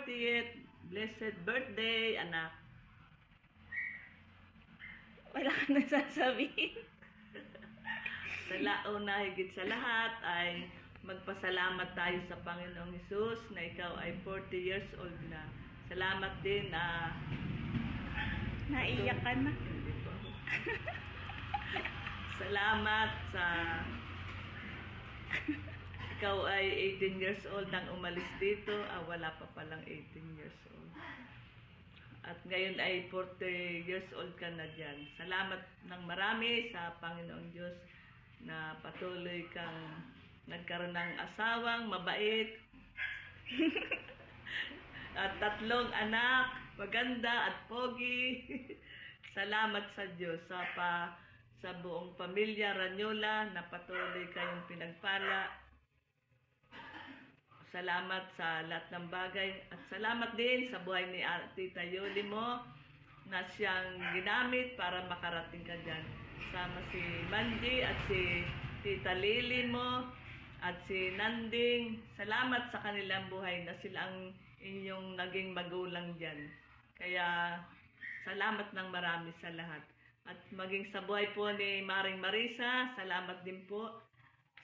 40th blessed birthday, anak. Wala ka nang sasabihin. Una, higit sa lahat ay magpasalamat tayo sa Panginoong Hesus na ikaw ay 40 years old na. Salamat din na Naiyak ka na. Salamat sa ikaw ay 18 years old nang umalis dito. Wala pa palang 18 years old. At ngayon ay 40 years old ka na dyan. Salamat ng marami sa Panginoong Diyos na patuloy kang nagkaroon ng asawang mabait at 3 anak, maganda at pogi. Salamat sa Diyos sa buong pamilya Ranyola na patuloy kayong pinagpala. Salamat sa lahat ng bagay at salamat din sa buhay ni Tita Yoli mo na siyang ginamit para makarating ka dyan. Sama si Manji at si Tita Lily mo at si Nanding. Salamat sa kanilang buhay na sila ang inyong naging magulang dyan. Kaya salamat ng marami sa lahat. At maging sa buhay po ni Maring Marisa, salamat din po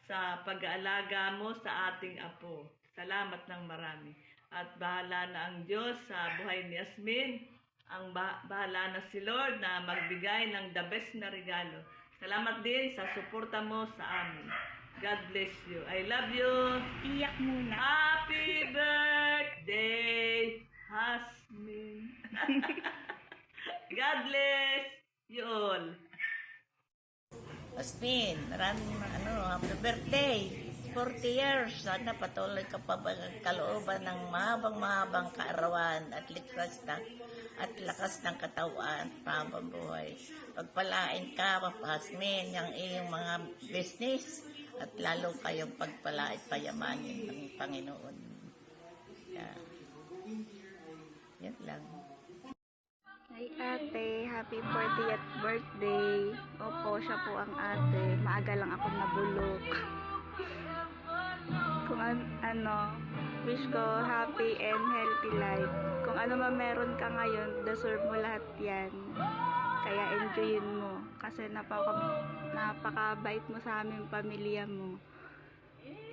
sa pag-aalaga mo sa ating apo. Salamat ng marami. At bahala na ang Diyos sa buhay ni Yasmin. Ang bahala na si Lord na magbigay ng the best na regalo. Salamat din sa suporta mo sa amin. God bless you. I love you. Iyak muna. Happy birthday, Yasmin. God bless you all. Yasmin, maraming happy birthday. 40 years. Sana patuloy ka pa kalooban ng mahabang kaarawan at lakas ng katawan, mahabang buhay. Pagpalain ka, Yasmin, yung iyong mga business at lalo kayong pagpalain, payamanin ng Panginoon. Yan lang. Ay ate, happy 40th birthday. Opo, siya po ang ate. Maaga lang ako nabulok. Kung wish ko happy and healthy life. Kung ano man meron ka ngayon, deserve mo lahat yan. Kaya enjoyin mo. Kasi napakabait mo sa aming pamilya mo.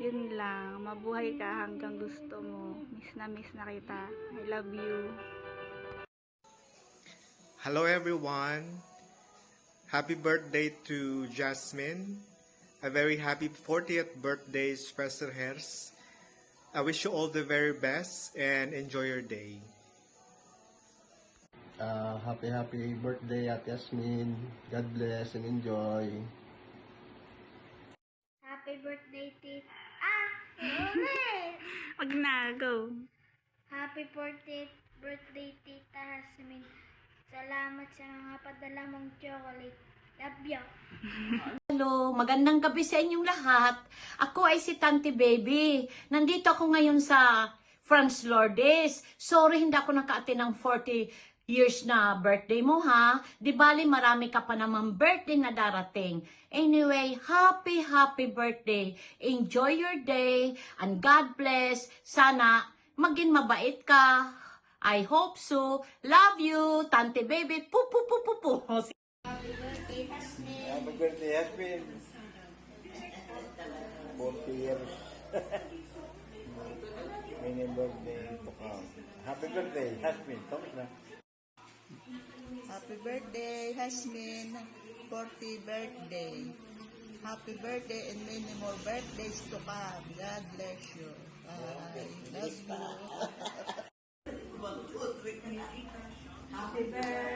Yun lang. Mabuhay ka hanggang gusto mo. Miss na kita. I love you. Hello everyone. Happy birthday to Jasmine. A very happy 40th birthday, Professor Hers. I wish you all the very best and enjoy your day. Happy birthday at Yasmin. God bless and enjoy. Happy birthday, Tita. Wag na, go. Happy birthday, Tita Yasmin. Salamat sa mga padala mong chocolate. Love you. Hello, magandang gabi sa inyong lahat. Ako ay si Tante Baby. Nandito ako ngayon sa France Lourdes. Sorry, hindi ako naka-attend ng 40 years na birthday mo ha. Di bali, marami ka pa namang birthday na darating. Anyway, happy birthday. Enjoy your day and God bless. Sana maging mabait ka. I hope so. Love you, Tante Baby. Pu. Happy birthday, Yasmin. Happy birthday, Yasmin. 40 years. Many birthday to come. Happy birthday, Yasmin. Tapos na. Happy birthday, Yasmin. 40 birthday. Happy birthday and many more birthdays to come. God bless you. Bye. Love you. Happy birthday.